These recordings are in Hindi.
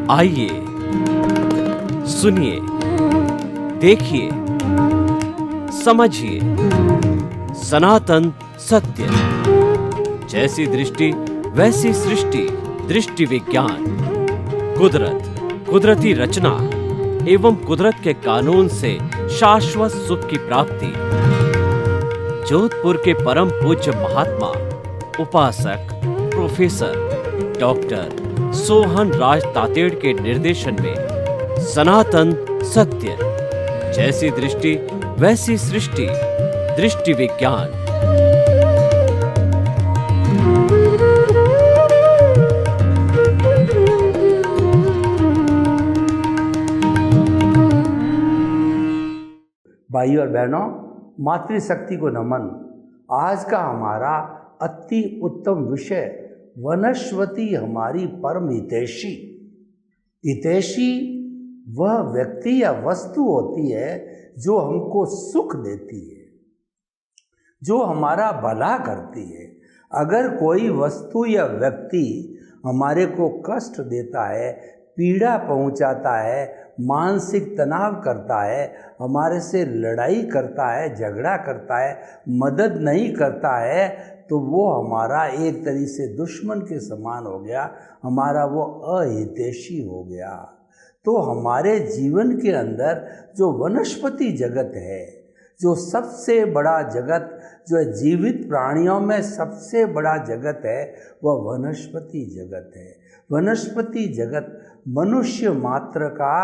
आइए, सुनिए, देखिए, समझिए सनातन सत्य। जैसी दृष्टि वैसी सृष्टि, दृष्टि विज्ञान। कुदरत, कुदरती रचना एवं कुदरत के कानून से शाश्वत सुख की प्राप्ति। जोधपुर के परम पूज्य महात्मा उपासक प्रोफेसर डॉक्टर सोहन राज तातेड़ के निर्देशन में सनातन सत्य। जैसी दृष्टि वैसी सृष्टि, दृष्टि विज्ञान। भाइयों और बहनों, मातृशक्ति को नमन। आज का हमारा अति उत्तम विषय वनस्पति हमारी परम हितैषी। हितैषी वह व्यक्ति या वस्तु होती है जो हमको सुख देती है, जो हमारा भला करती है। अगर कोई वस्तु या व्यक्ति हमारे को कष्ट देता है, पीड़ा पहुंचाता है, मानसिक तनाव करता है, हमारे से लड़ाई करता है, झगड़ा करता है, मदद नहीं करता है, तो वो हमारा एक तरीके से दुश्मन के समान हो गया, हमारा वो अहितैषी हो गया। तो हमारे जीवन के अंदर जो वनस्पति जगत है, जो सबसे बड़ा जगत, जो जीवित प्राणियों में सबसे बड़ा जगत है, वह वनस्पति जगत है। वनस्पति जगत मनुष्य मात्र का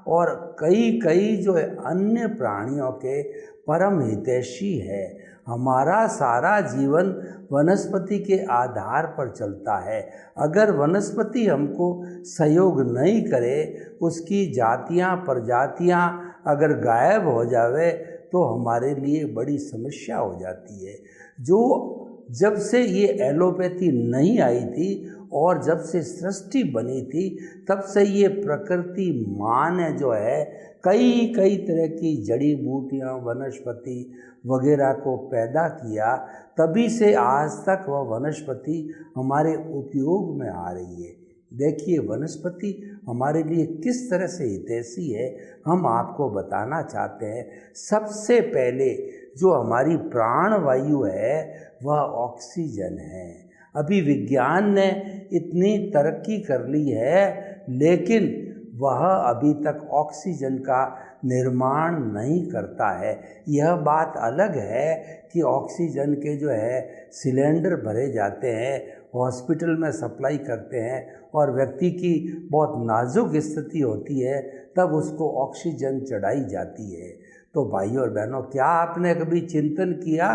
और कई जो अन्य प्राणियों के परम हितैषी है। हमारा सारा जीवन वनस्पति के आधार पर चलता है। अगर वनस्पति हमको सहयोग नहीं करे, उसकी जातियां प्रजातियां अगर गायब हो जावे, तो हमारे लिए बड़ी समस्या हो जाती है। जो जब से ये एलोपैथी नहीं आई थी और जब से सृष्टि बनी थी, तब से ये प्रकृति माँ ने जो है कई तरह की जड़ी बूटियाँ, वनस्पति वगैरह को पैदा किया। तभी से आज तक वह वनस्पति हमारे उपयोग में आ रही है। देखिए, वनस्पति हमारे लिए किस तरह से हितैषी है, हम आपको बताना चाहते हैं। सबसे पहले जो हमारी प्राण वायु है वह ऑक्सीजन है। अभी विज्ञान ने इतनी तरक्की कर ली है, लेकिन वह अभी तक ऑक्सीजन का निर्माण नहीं करता है। यह बात अलग है कि ऑक्सीजन के जो है सिलेंडर भरे जाते हैं, हॉस्पिटल में सप्लाई करते हैं, और व्यक्ति की बहुत नाजुक स्थिति होती है, तब उसको ऑक्सीजन चढ़ाई जाती है। तो भाइयों और बहनों, क्या आपने कभी चिंतन किया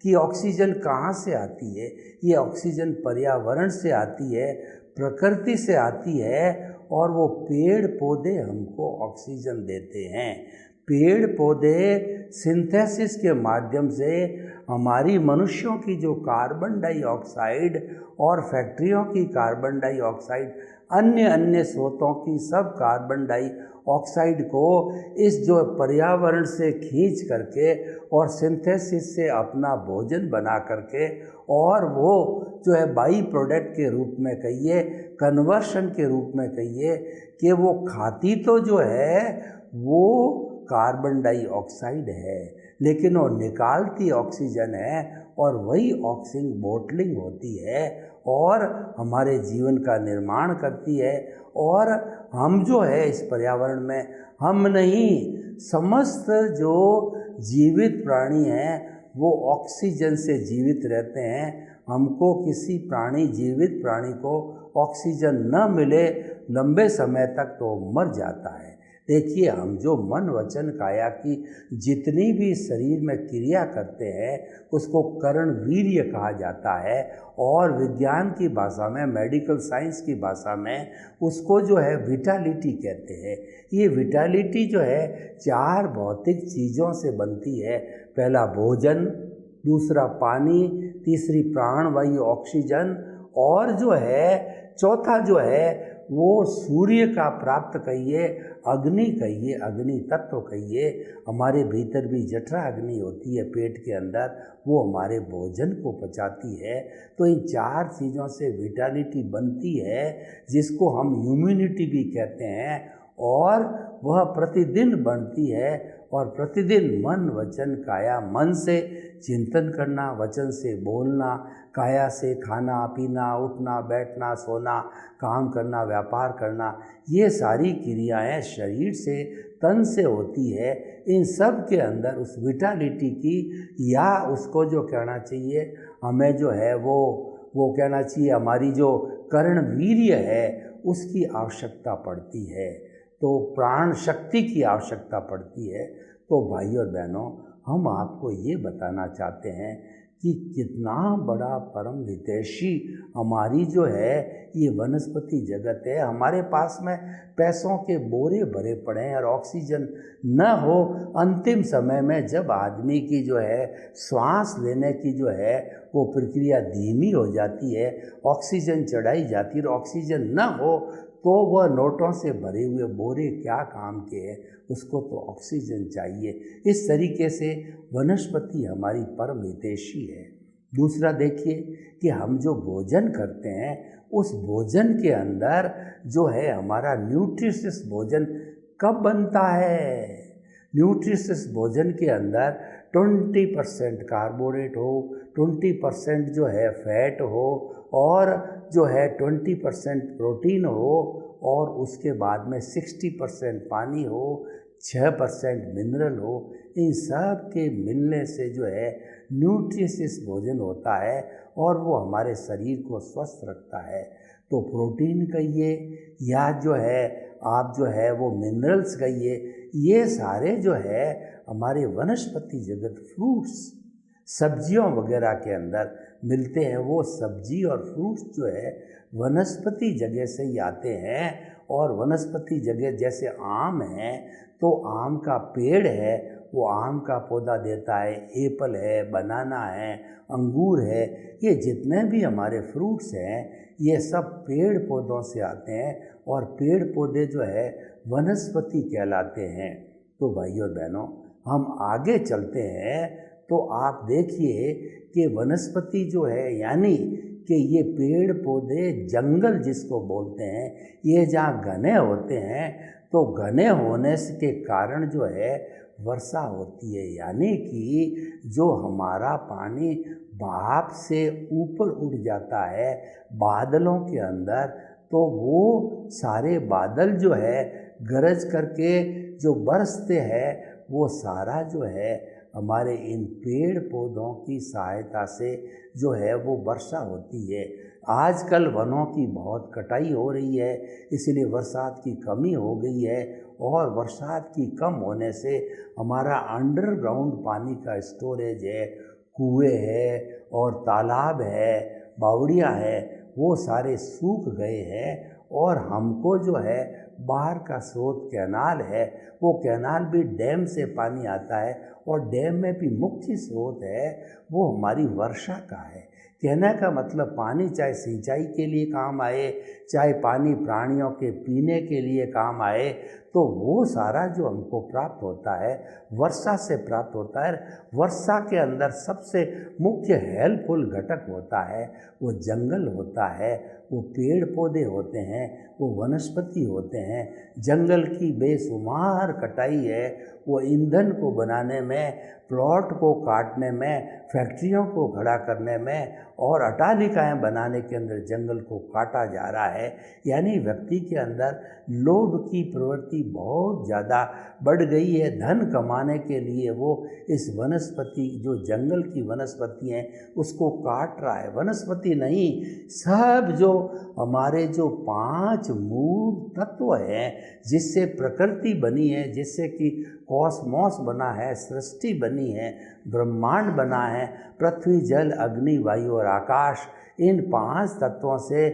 कि ऑक्सीजन कहाँ से आती है? ये ऑक्सीजन पर्यावरण से आती है, प्रकृति से आती है, और वो पेड़ पौधे हमको ऑक्सीजन देते हैं। पेड़ पौधे सिंथेसिस के माध्यम से हमारी मनुष्यों की जो कार्बन डाइऑक्साइड और फैक्ट्रियों की कार्बन डाइऑक्साइड, अन्य स्रोतों की सब कार्बन डाइऑक्साइड को इस जो पर्यावरण से खींच करके और सिंथेसिस से अपना भोजन बना करके, और वो जो है बाई प्रोडक्ट के रूप में कहिए, कन्वर्शन के रूप में कहिए, कि वो खाती तो जो है वो कार्बन डाइऑक्साइड है, लेकिन वो निकालती ऑक्सीजन है, और वही ऑक्सीजन बोटलिंग होती है और हमारे जीवन का निर्माण करती है। और हम जो है इस पर्यावरण में, हम नहीं, समस्त जो जीवित प्राणी हैं वो ऑक्सीजन से जीवित रहते हैं। हमको किसी जीवित प्राणी को ऑक्सीजन न मिले लंबे समय तक तो मर जाता है। देखिए, हम जो मन वचन काया की जितनी भी शरीर में क्रिया करते हैं उसको करण वीर्य कहा जाता है, और विज्ञान की भाषा में, मेडिकल साइंस की भाषा में उसको जो है विटालिटी कहते हैं। ये विटालिटी जो है 4 भौतिक चीज़ों से बनती है। पहला भोजन, दूसरा पानी, तीसरी प्राणवायु ऑक्सीजन, और जो है चौथा जो है वो सूर्य का प्राप्त कहिए, अग्नि कहिए, अग्नि तत्व कहिए, हमारे भीतर भी जठरा अग्नि होती है पेट के अंदर, वो हमारे भोजन को पचाती है। तो इन 4 चीज़ों से विटालिटी बनती है, जिसको हम इम्यूनिटी भी कहते हैं, और वह प्रतिदिन बढ़ती है। और प्रतिदिन मन वचन काया, मन से चिंतन करना, वचन से बोलना, काया से खाना पीना, उठना बैठना, सोना, काम करना, व्यापार करना, ये सारी क्रियाएं शरीर से तन से होती है। इन सब के अंदर उस विटालिटी की, या उसको जो कहना चाहिए हमें जो है वो कहना चाहिए हमारी जो कर्ण वीर्य है उसकी आवश्यकता पड़ती है, तो प्राण शक्ति की आवश्यकता पड़ती है। तो भाई और बहनों, हम आपको ये बताना चाहते हैं कि कितना बड़ा परम हितैषी हमारी जो है ये वनस्पति जगत है। हमारे पास में पैसों के बोरे भरे पड़े हैं और ऑक्सीजन न हो, अंतिम समय में जब आदमी की जो है श्वास लेने की जो है वो प्रक्रिया धीमी हो जाती है, ऑक्सीजन चढ़ाई जाती है और ऑक्सीजन न हो तो वह नोटों से भरे हुए बोरे क्या काम के हैं, उसको तो ऑक्सीजन चाहिए। इस तरीके से वनस्पति हमारी परम हितैषी है। दूसरा देखिए कि हम जो भोजन करते हैं उस भोजन के अंदर जो है हमारा न्यूट्रिशियस भोजन कब बनता है। न्यूट्रिशियस भोजन के अंदर 20% कार्बोरेट हो, 20% जो है फैट हो, और जो है 20% प्रोटीन हो, और उसके बाद में 60% पानी हो, 6% मिनरल हो। इन सब के मिलने से जो है न्यूट्रिशियस भोजन होता है और वो हमारे शरीर को स्वस्थ रखता है। तो प्रोटीन कहिए या जो है आप जो है वो मिनरल्स कहिए, ये सारे जो है हमारे वनस्पति जगत, फ्रूट्स, सब्जियों वगैरह के अंदर मिलते हैं। वो सब्जी और फ्रूट्स जो है वनस्पति जगह से ही आते हैं। और वनस्पति जगह जैसे आम है तो आम का पेड़ है, वो आम का पौधा देता है, एप्पल है, बनाना है, अंगूर है, ये जितने भी हमारे फ्रूट्स हैं ये सब पेड़ पौधों से आते हैं और पेड़ पौधे जो है वनस्पति कहलाते हैं। तो भाइयों बहनों, हम आगे चलते हैं तो आप देखिए कि वनस्पति जो है यानी कि ये पेड़ पौधे, जंगल जिसको बोलते हैं, ये जहाँ घने होते हैं तो घने होने के कारण जो है वर्षा होती है, यानी कि जो हमारा पानी भाप से ऊपर उड़ जाता है बादलों के अंदर, तो वो सारे बादल जो है गरज करके जो बरसते हैं वो सारा जो है हमारे इन पेड़ पौधों की सहायता से जो है वो वर्षा होती है। आजकल वनों की बहुत कटाई हो रही है, इसलिए बरसात की कमी हो गई है, और बरसात की कम होने से हमारा अंडरग्राउंड पानी का स्टोरेज है, कुएं है और तालाब है, बावड़ियाँ है, वो सारे सूख गए हैं। और हमको जो है बाहर का स्रोत कैनाल है, वो कैनाल भी डैम से पानी आता है, और डैम में भी मुख्य स्रोत है वो हमारी वर्षा का है। कहने का मतलब पानी चाहे सिंचाई के लिए काम आए, चाहे पानी प्राणियों के पीने के लिए काम आए, तो वो सारा जो हमको प्राप्त होता है वर्षा से प्राप्त होता है। वर्षा के अंदर सबसे मुख्य हेल्पफुल घटक होता है वो जंगल होता है, वो पेड़ पौधे होते हैं, वो वनस्पति होते हैं। जंगल की बेशुमार कटाई है, वो ईंधन को बनाने में, प्लॉट को काटने में, फैक्ट्रियों को खड़ा करने में और अट्टालिकाएं बनाने के अंदर जंगल को काटा जा रहा है। यानी व्यक्ति के अंदर लोभ की प्रवृत्ति बहुत ज़्यादा बढ़ गई है। धन कमाने के लिए वो इस वनस्पति, जो जंगल की वनस्पति हैं, उसको काट रहा है। वनस्पति नहीं, सब जो हमारे जो 5 मूल तत्व हैं जिससे प्रकृति बनी है, जिससे कि कॉस्मॉस बना है, सृष्टि बनी है, ब्रह्मांड बना है, पृथ्वी जल अग्नि वायु और आकाश, इन 5 तत्वों से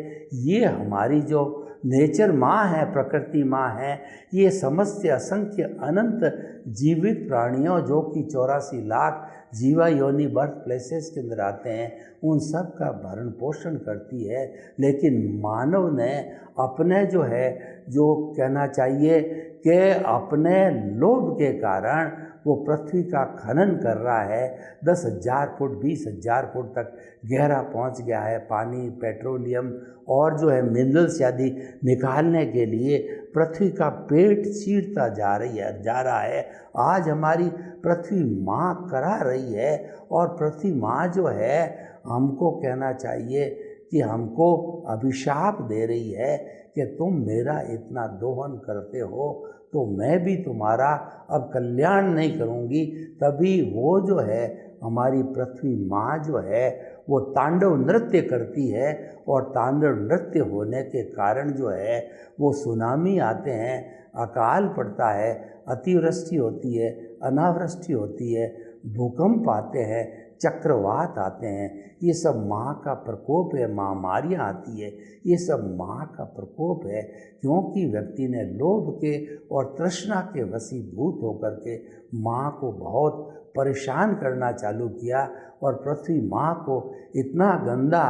ये हमारी जो नेचर माँ है, प्रकृति माँ है, ये समस्त असंख्य अनंत जीवित प्राणियों जो कि 84 लाख जीवा योनि बर्थ प्लेसेस के अंदर आते हैं, उन सब का भरण पोषण करती है। लेकिन मानव ने अपने जो है, जो कहना चाहिए कि अपने लोभ के कारण वो पृथ्वी का खनन कर रहा है। 10,000 फुट 20,000 फुट तक गहरा पहुंच गया है। पानी, पेट्रोलियम और जो है मिनरल्स आदि निकालने के लिए पृथ्वी का पेट चीरता जा रहा है। आज हमारी पृथ्वी माँ करा रही है, और पृथ्वी माँ जो है हमको कहना चाहिए कि हमको अभिशाप दे रही है कि तुम मेरा इतना दोहन करते हो तो मैं भी तुम्हारा अब कल्याण नहीं करूँगी। तभी वो जो है हमारी पृथ्वी माँ जो है वो तांडव नृत्य करती है, और तांडव नृत्य होने के कारण जो है वो सुनामी आते हैं, अकाल पड़ता है, अतिवृष्टि होती है, अनावृष्टि होती है, भूकंप आते हैं, चक्रवात आते हैं। ये सब माँ का प्रकोप है, महामारियाँ आती है, ये सब माँ का प्रकोप है। क्योंकि व्यक्ति ने लोभ के और तृष्णा के वशीभूत होकर के माँ को बहुत परेशान करना चालू किया, और पृथ्वी माँ को इतना गंदा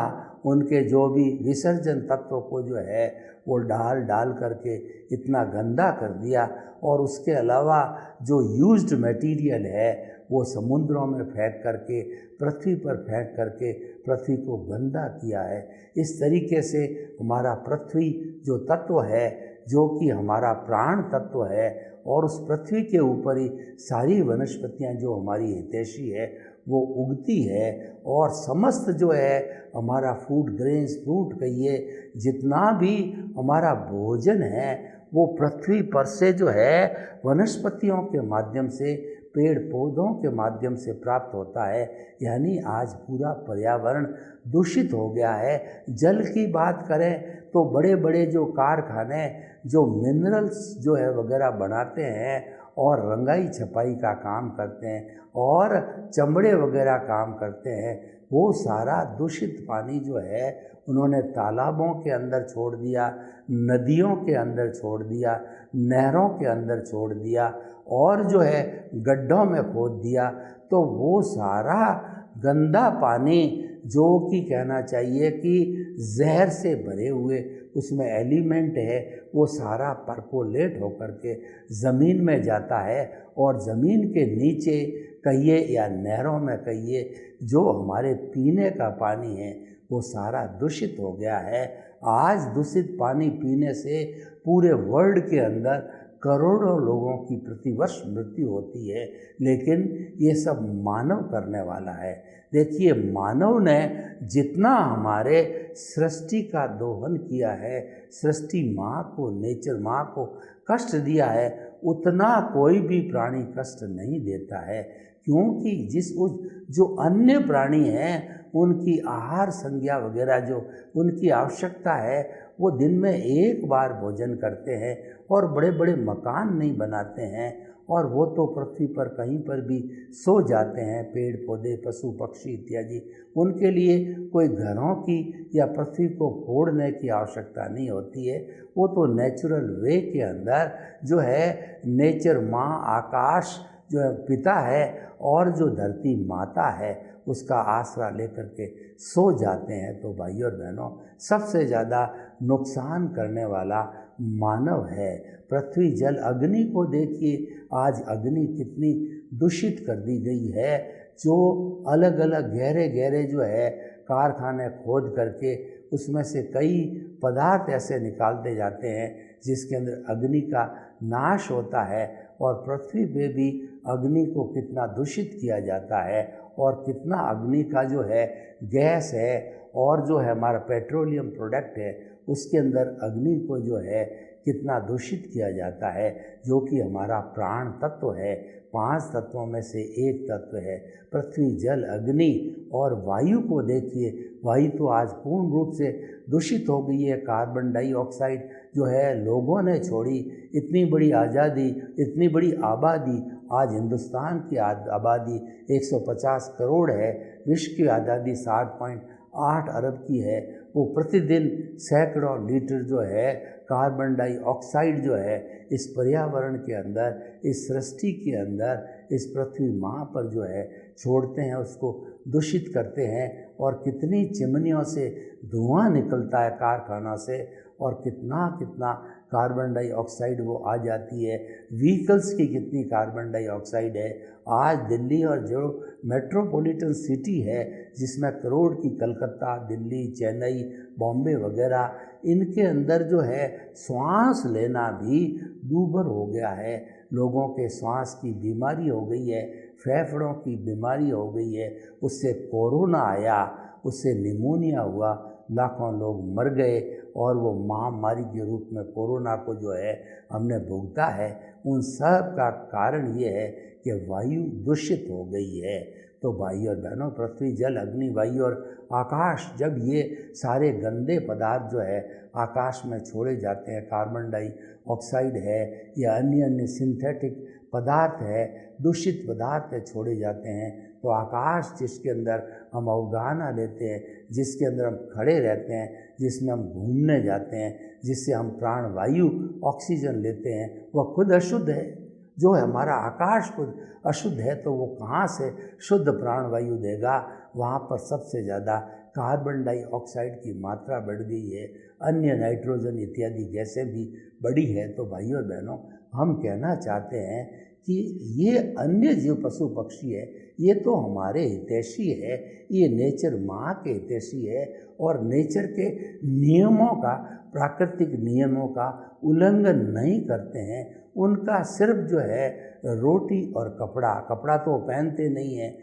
उनके जो भी विसर्जन तत्वों को जो है वो डाल करके इतना गंदा कर दिया। और उसके अलावा जो यूज्ड मटेरियल है वो समुद्रों में फेंक करके, पृथ्वी पर फेंक करके पृथ्वी को गंदा किया है। इस तरीके से हमारा पृथ्वी जो तत्व है, जो कि हमारा प्राण तत्व है, और उस पृथ्वी के ऊपर ही सारी वनस्पतियाँ जो हमारी हितैषी है वो उगती है। और समस्त जो है हमारा फूड ग्रेन्स, फ्रूट कहिए, जितना भी हमारा भोजन है वो पृथ्वी पर से जो है वनस्पतियों के माध्यम से, पेड़ पौधों के माध्यम से प्राप्त होता है। यानी आज पूरा पर्यावरण दूषित हो गया है। जल की बात करें तो बड़े बड़े जो कारखाने जो मिनरल्स जो है वगैरह बनाते हैं और रंगाई छपाई का काम करते हैं और चमड़े वगैरह काम करते हैं, वो सारा दूषित पानी जो है उन्होंने तालाबों के अंदर छोड़ दिया, नदियों के अंदर छोड़ दिया, नहरों के अंदर छोड़ दिया, और जो है गड्ढों में खोद दिया। तो वो सारा गंदा पानी जो कि कहना चाहिए कि जहर से भरे हुए उसमें एलिमेंट है, वो सारा परकोलेट होकर के ज़मीन में जाता है, और ज़मीन के नीचे कहिए या नहरों में कहिए जो हमारे पीने का पानी है वो सारा दूषित हो गया है। आज दूषित पानी पीने से पूरे वर्ल्ड के अंदर करोड़ों लोगों की प्रतिवर्ष मृत्यु होती है। लेकिन ये सब मानव करने वाला है। देखिए, मानव ने जितना हमारे सृष्टि का दोहन किया है, सृष्टि माँ को, नेचर माँ को कष्ट दिया है, उतना कोई भी प्राणी कष्ट नहीं देता है। क्योंकि जो अन्य प्राणी हैं उनकी आहार संज्ञा वगैरह जो उनकी आवश्यकता है, वो दिन में एक बार भोजन करते हैं और बड़े बड़े मकान नहीं बनाते हैं, और वो तो पृथ्वी पर कहीं पर भी सो जाते हैं। पेड़ पौधे, पशु पक्षी इत्यादि, उनके लिए कोई घरों की या पृथ्वी को फोड़ने की आवश्यकता नहीं होती है। वो तो नेचुरल वे के अंदर जो है नेचर माँ, आकाश जो है पिता है, और जो धरती माता है उसका आसरा लेकर के सो जाते हैं। तो भाइयों और बहनों, सबसे ज़्यादा नुकसान करने वाला मानव है। पृथ्वी, जल, अग्नि को देखिए, आज अग्नि कितनी दूषित कर दी गई है। जो अलग अलग गहरे गहरे जो है कारखाने खोद करके उसमें से कई पदार्थ ऐसे निकालते जाते हैं जिसके अंदर अग्नि का नाश होता है, और पृथ्वी पे भी अग्नि को कितना दूषित किया जाता है, और कितना अग्नि का जो है गैस है और जो है हमारा पेट्रोलियम प्रोडक्ट है उसके अंदर अग्नि को जो है कितना दूषित किया जाता है, जो कि हमारा प्राण तत्व है। 5 तत्वों में से एक तत्व है। पृथ्वी, जल, अग्नि और वायु को देखिए, वायु तो आज पूर्ण रूप से दूषित हो गई है। कार्बन डाइऑक्साइड जो है लोगों ने छोड़ी। इतनी बड़ी आज़ादी, इतनी बड़ी आबादी, आज हिंदुस्तान की आबादी 150 करोड़ है, विश्व की आबादी 7.8 अरब की है, वो प्रतिदिन सैकड़ों लीटर जो है कार्बन डाइऑक्साइड जो है इस पर्यावरण के अंदर, इस सृष्टि के अंदर, इस पृथ्वी माँ पर जो है छोड़ते हैं, उसको दूषित करते हैं। और कितनी चिमनियों से धुआं निकलता है कारखाना से, और कितना कितना कार्बन डाइऑक्साइड वो आ जाती है। व्हीकल्स की कितनी कार्बन डाइऑक्साइड है। आज दिल्ली और जो मेट्रोपॉलिटन सिटी है जिसमें करोड़ की, कलकत्ता, दिल्ली, चेन्नई, बॉम्बे वगैरह, इनके अंदर जो है श्वास लेना भी दूभर हो गया है। लोगों के श्वास की बीमारी हो गई है, फेफड़ों की बीमारी हो गई है। उससे कोरोना आया, उससे निमोनिया हुआ, लाखों लोग मर गए, और वो महामारी के रूप में कोरोना को जो है हमने भुगता है। उन सब का कारण ये है कि वायु दूषित हो गई है। तो भाई और बहनों, पृथ्वी, जल, अग्नि, वायु और आकाश, जब ये सारे गंदे पदार्थ जो है आकाश में छोड़े जाते हैं, कार्बन डाइऑक्साइड है या अन्य अन्य सिंथेटिक पदार्थ है, दूषित पदार्थ है, छोड़े जाते हैं, तो आकाश जिसके अंदर हम अवगाहना लेते हैं, जिसके अंदर हम खड़े रहते हैं, जिसमें हम घूमने जाते हैं, जिससे हम प्राणवायु ऑक्सीजन लेते हैं, वह खुद अशुद्ध है। जो हमारा आकाश खुद अशुद्ध है तो वो कहाँ से शुद्ध प्राणवायु देगा। वहाँ पर सबसे ज़्यादा कार्बन डाइऑक्साइड की मात्रा बढ़ गई है, अन्य नाइट्रोजन इत्यादि गैसें भी बढ़ी है। तो भाइयों और बहनों, हम कहना चाहते हैं कि ये अन्य जीव पशु पक्षी है, ये तो हमारे हितैषी है, ये नेचर माँ के हितैषी है, और नेचर के नियमों का, प्राकृतिक नियमों का उल्लंघन नहीं करते हैं। उनका सिर्फ जो है रोटी और कपड़ा, कपड़ा तो पहनते नहीं हैं,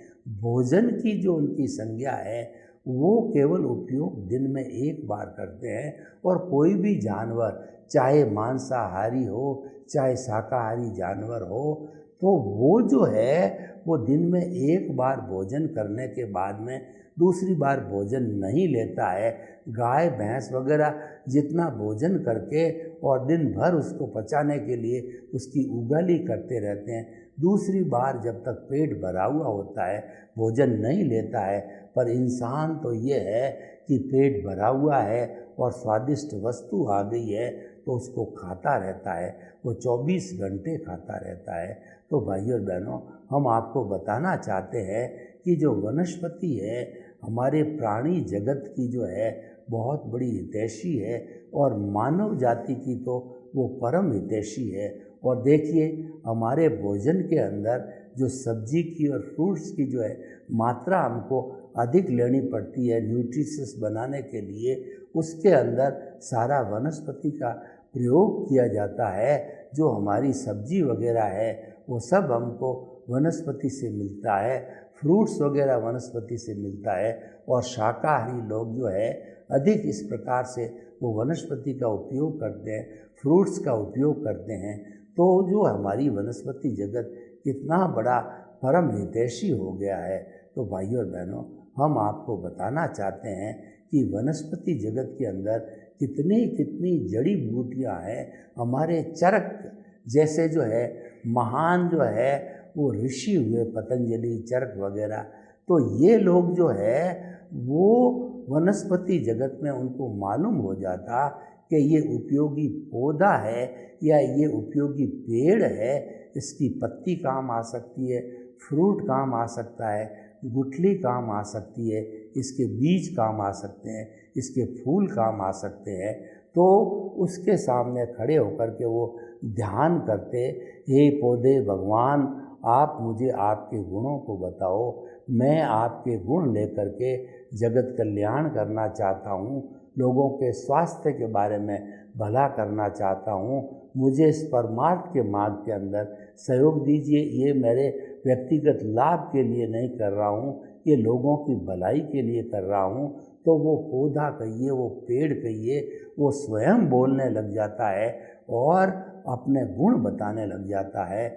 भोजन की जो उनकी संज्ञा है वो केवल उपयोग दिन में एक बार करते हैं। और कोई भी जानवर, चाहे मांसाहारी हो चाहे शाकाहारी जानवर हो, तो वो जो है वो दिन में एक बार भोजन करने के बाद में दूसरी बार भोजन नहीं लेता है। गाय भैंस वगैरह जितना भोजन करके और दिन भर उसको पचाने के लिए उसकी उगाली करते रहते हैं, दूसरी बार जब तक पेट भरा हुआ होता है भोजन नहीं लेता है। पर इंसान तो ये है कि पेट भरा हुआ है और स्वादिष्ट वस्तु आ गई है तो उसको खाता रहता है, वो 24 घंटे खाता रहता है। तो भाइयों और बहनों, हम आपको बताना चाहते हैं कि जो वनस्पति है हमारे प्राणी जगत की जो है बहुत बड़ी हितैषी है, और मानव जाति की तो वो परम हितैषी है। और देखिए, हमारे भोजन के अंदर जो सब्जी की और फ्रूट्स की जो है मात्रा हमको अधिक लेनी पड़ती है न्यूट्रिशंस बनाने के लिए, उसके अंदर सारा वनस्पति का प्रयोग किया जाता है। जो हमारी सब्जी वगैरह है वो सब हमको वनस्पति से मिलता है, फ्रूट्स वगैरह वनस्पति से मिलता है। और शाकाहारी लोग जो है अधिक इस प्रकार से वो वनस्पति का उपयोग करते हैं, फ्रूट्स का उपयोग करते हैं। तो जो हमारी वनस्पति जगत कितना बड़ा परम हितैषी हो गया है। तो भाइयों और बहनों, हम आपको बताना चाहते हैं कि वनस्पति जगत के अंदर कितनी कितनी जड़ी बूटियाँ हैं। हमारे चरक जैसे जो है महान जो है वो ऋषि हुए, पतंजलि, चरक वगैरह, तो ये लोग जो है वो वनस्पति जगत में उनको मालूम हो जाता कि ये उपयोगी पौधा है या ये उपयोगी पेड़ है, इसकी पत्ती काम आ सकती है, फ्रूट काम आ सकता है, गुठली काम आ सकती है, इसके बीज काम आ सकते हैं, इसके फूल काम आ सकते हैं। तो उसके सामने खड़े होकर के वो ध्यान करते, हे पौधे भगवान, आप मुझे आपके गुणों को बताओ, मैं आपके गुण लेकर के जगत कल्याण करना चाहता हूँ, लोगों के स्वास्थ्य के बारे में भला करना चाहता हूँ, मुझे इस परमार्थ के मार्ग के अंदर सहयोग दीजिए। ये मेरे व्यक्तिगत लाभ के लिए नहीं कर रहा हूँ, ये लोगों की भलाई के लिए कर रहा हूँ। तो वो पौधा कहिए, वो पेड़ कहिए, वो स्वयं बोलने लग जाता है और अपने गुण बताने लग जाता है।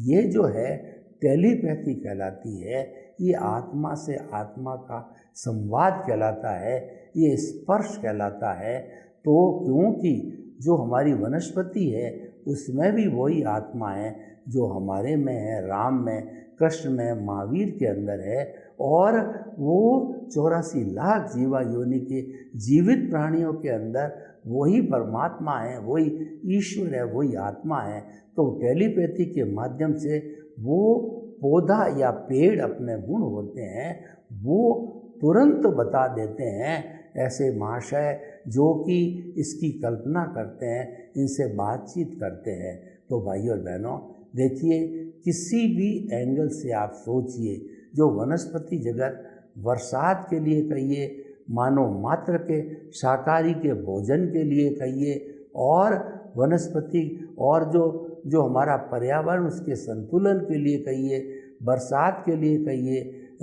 ये जो है टेलीपैथी कहलाती है, ये आत्मा से आत्मा का संवाद कहलाता है, ये स्पर्श कहलाता है। तो क्योंकि जो हमारी वनस्पति है उसमें भी वही आत्मा है जो हमारे में है, राम में, कृष्ण में, महावीर के अंदर है। और वो 84 लाख जीवा योनि के जीवित प्राणियों के अंदर वही परमात्मा है, वही ईश्वर है, वही आत्मा है। तो टेलीपैथी के माध्यम से वो पौधा या पेड़ अपने गुण होते हैं वो तुरंत बता देते हैं। ऐसे महाशय जो कि इसकी कल्पना करते हैं, इनसे बातचीत करते हैं। तो भाइयों और बहनों, देखिए, किसी भी एंगल से आप सोचिए, जो वनस्पति जगत बरसात के लिए कहिए, मानव मात्र के शाकाहारी के भोजन के लिए कहिए, और वनस्पति और जो हमारा पर्यावरण उसके संतुलन के लिए कहिए, बरसात के लिए कहिए,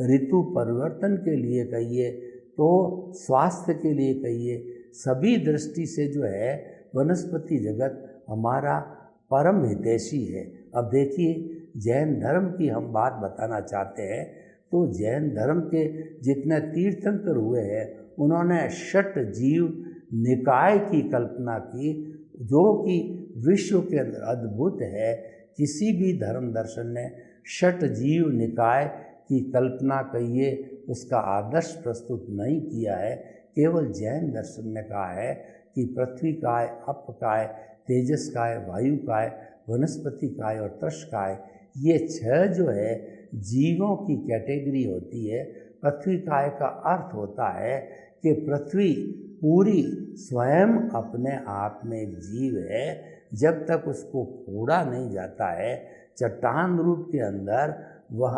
ऋतु परिवर्तन के लिए कहिए, तो स्वास्थ्य के लिए कहिए, सभी दृष्टि से जो है वनस्पति जगत हमारा परम हितैषी है। अब देखिए, जैन धर्म की हम बात बताना चाहते हैं, तो जैन धर्म के जितने तीर्थंकर हुए हैं उन्होंने षट जीव निकाय की कल्पना की, जो कि विश्व के अंदर अद्भुत है। किसी भी धर्म दर्शन ने षट जीव निकाय की कल्पना कहिए उसका आदर्श प्रस्तुत नहीं किया है। केवल जैन दर्शन ने कहा है कि पृथ्वी काय, अप काय, तेजस काय, वायु काय, वनस्पति काय और तृष काय, ये 6 जो है जीवों की कैटेगरी होती है। पृथ्वी काय का अर्थ होता है कि पृथ्वी पूरी स्वयं अपने आप में एक जीव है। जब तक उसको फोड़ा नहीं जाता है चट्टान रूप के अंदर, वह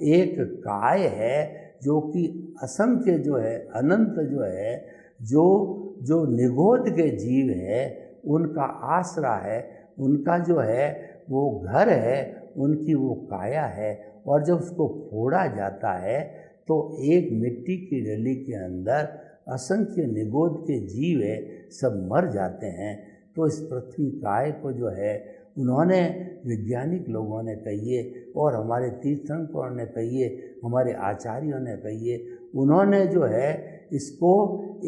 एक काय है जो कि असंख्य जो है, अनंत जो है, जो निगोद के जीव है उनका आसरा है, उनका जो है वो घर है, उनकी वो काया है। और जब उसको फोड़ा जाता है तो एक मिट्टी की डली के अंदर असंख्य निगोद के जीव है, सब मर जाते हैं। तो इस पृथ्वी काय को जो है उन्होंने, वैज्ञानिक लोगों ने कहिए और हमारे तीर्थंकरों ने कहिए, हमारे आचार्यों ने कहिए, उन्होंने जो है इसको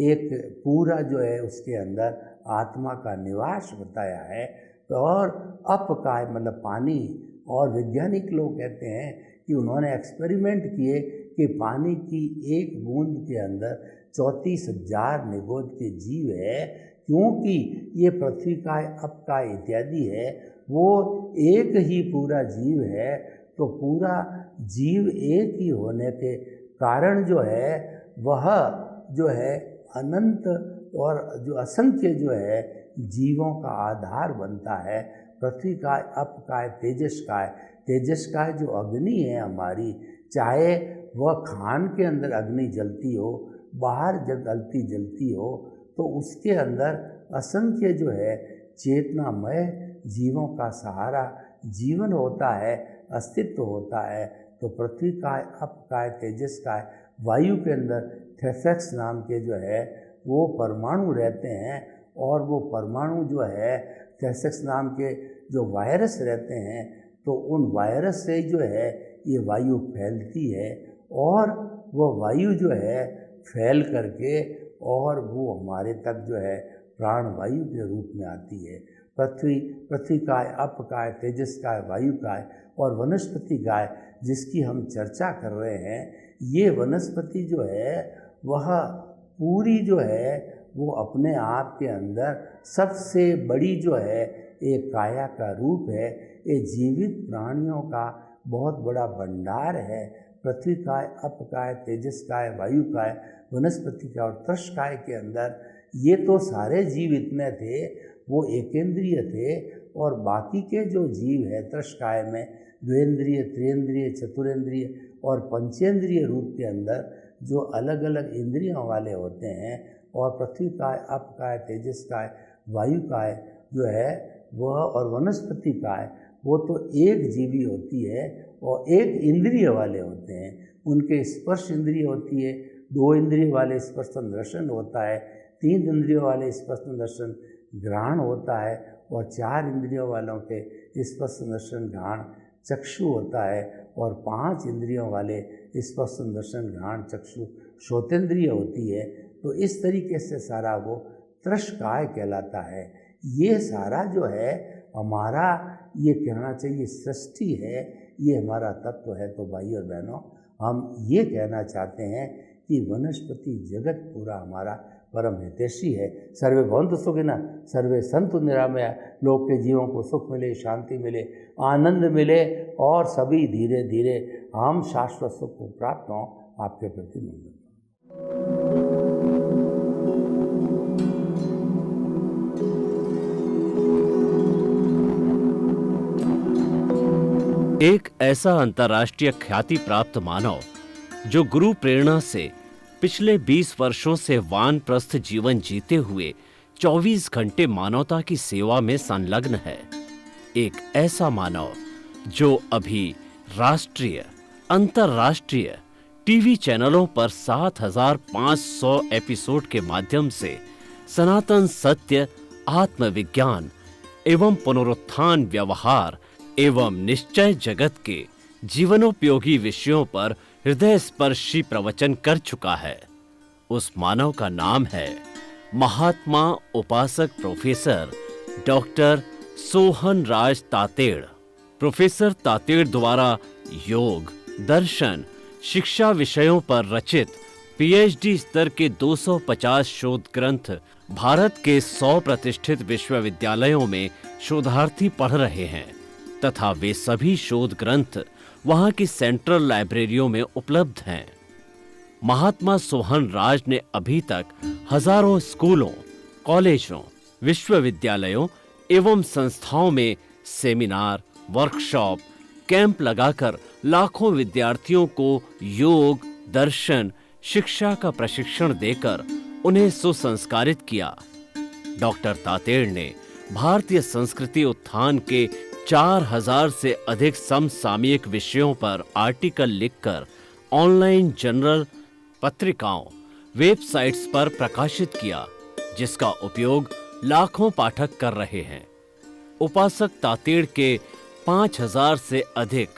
एक पूरा जो है उसके अंदर आत्मा का निवास बताया है। और अपकाय मतलब पानी, और वैज्ञानिक लोग कहते हैं कि उन्होंने एक्सपेरिमेंट किए कि पानी की एक बूंद के अंदर 34,000 निगोद के जीव है। क्योंकि ये पृथ्वी काय, अपकाय इत्यादि है, वो एक ही पूरा जीव है। तो पूरा जीव एक ही होने के कारण जो है वह जो है अनंत और जो असंख्य जो है जीवों का आधार बनता है। पृथ्वी काय, अप काय, तेजस काय। तेजस काय जो अग्नि है हमारी, चाहे वह खान के अंदर अग्नि जलती हो, बाहर जलती हो, तो उसके अंदर असंख्य जो है चेतनामय जीवों का सहारा जीवन होता है, अस्तित्व होता है। तो पृथ्वी काय, अप काय, तेजस काय, वायु के अंदर थेफेक्स नाम के जो है वो परमाणु रहते हैं, और वो परमाणु जो है थेफेक्स नाम के जो वायरस रहते हैं, तो उन वायरस से जो है ये वायु फैलती है, और वो वायु जो है फैल करके और वो हमारे तक जो है प्राण वायु के रूप में आती है। पृथ्वी काय, अप काय, तेजस काय, वायु काय और वनस्पति काय जिसकी हम चर्चा कर रहे हैं, ये वनस्पति जो है वह पूरी जो है वो अपने आप के अंदर सबसे बड़ी जो है एक काया का रूप है। ये जीवित प्राणियों का बहुत बड़ा भंडार है। पृथ्वी काय, अप काय, तेजस काय, वायु काय, वनस्पति काय और तृष काय के अंदर ये तो सारे जीव इतने थे, वो एकेंद्रिय थे, और बाकी के जो जीव है तृष काय में द्वेंद्रिय, त्रियेंद्रिय, चतुरेंद्रिय और पंचेंद्रिय रूप के अंदर जो अलग अलग इंद्रियों वाले होते हैं, और पृथ्वी काय, अप काय, तेजस काय, वायु काय जो है वह, और वनस्पति काय, वो तो एक जीवी होती है और एक इंद्रिय वाले होते हैं। उनके स्पर्श इंद्रिय होती है, 2 इंद्रिय वाले स्पर्श दर्शन होता है, 3 इंद्रियों वाले स्पर्श दर्शन घ्राण होता है, और 4 इंद्रियों वालों के स्पर्श दर्शन घ्राण चक्षु होता है, और 5 इंद्रियों वाले स्पर्श दर्शन घ्राण चक्षु श्रोतेंद्रिय होती है। तो इस तरीके से सारा वो तृष काय कहलाता है। ये सारा जो है हमारा ये कहना चाहिए सृष्टि है, ये हमारा तत्व है। तो भाई और बहनों, हम ये कहना चाहते हैं कि वनस्पति जगत पूरा हमारा परम हितैषी है। सर्वे भवन्तु सुखिनः, सर्वे सन्तु निरामया। लोग के जीवों को सुख मिले, शांति मिले, आनंद मिले और सभी धीरे धीरे हम शाश्वत सुख को प्राप्त हों। आपके प्रति मंगल। एक ऐसा अंतर्राष्ट्रीय ख्याति प्राप्त मानव जो गुरु प्रेरणा से पिछले 20 वर्षों से वानप्रस्थ जीवन जीते हुए 24 घंटे मानवता की सेवा में संलग्न है। एक ऐसा मानव जो अभी राष्ट्रीय, अंतर्राष्ट्रीय टीवी चैनलों पर 7,500 एपिसोड के माध्यम से सनातन सत्य, आत्मविज्ञान एवं पुनरुत्थान, व्यवहार एवं निश्चय जगत के जीवनोपयोगी विषयों पर हृदय स्पर्शी प्रवचन कर चुका है। उस मानव का नाम है महात्मा उपासक प्रोफेसर डॉक्टर सोहन राज तातेड़। प्रोफेसर तातेड़ द्वारा योग, दर्शन, शिक्षा विषयों पर रचित पीएचडी स्तर के 250 शोध ग्रंथ भारत के 100 प्रतिष्ठित विश्वविद्यालयों में शोधार्थी पढ़ रहे हैं तथा वे सभी शोध ग्रंथ वहां की सेंट्रल लाइब्रेरियों में उपलब्ध हैं। महात्मा सोहन राज ने अभी तक हजारों स्कूलों, कॉलेजों, विश्वविद्यालयों एवं संस्थाओं में सेमिनार, वर्कशॉप, कैंप लगाकर लाखों विद्यार्थियों को योग, दर्शन, शिक्षा का प्रशिक्षण देकर उन्हें सुसंस्कारित किया। डॉक्टर तातेड़ ने भारतीय संस्कृति उत्थान के 4000 से अधिक समसामयिक विषयों पर आर्टिकल लिखकर ऑनलाइन जर्नल, पत्रिकाओं, वेबसाइट्स पर प्रकाशित किया, जिसका उपयोग लाखों पाठक कर रहे हैं। उपासक तातेड़ के 5000 से अधिक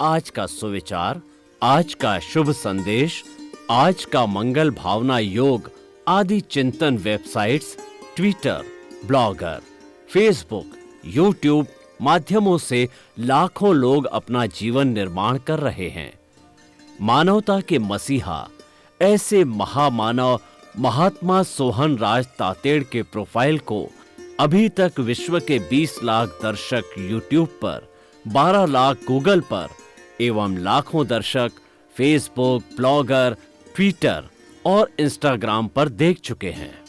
आज का सुविचार, आज का शुभ संदेश, आज का मंगल भावना योग आदि चिंतन websites, Twitter, blogger, Facebook, YouTube माध्यमों से लाखों लोग अपना जीवन निर्माण कर रहे हैं। मानवता के मसीहा ऐसे महामानव महात्मा सोहन राज तातेड़ के प्रोफाइल को अभी तक विश्व के 20 लाख दर्शक यूट्यूब पर, 12 लाख गूगल पर एवं लाखों दर्शक फेसबुक, ब्लॉगर, ट्विटर और इंस्टाग्राम पर देख चुके हैं।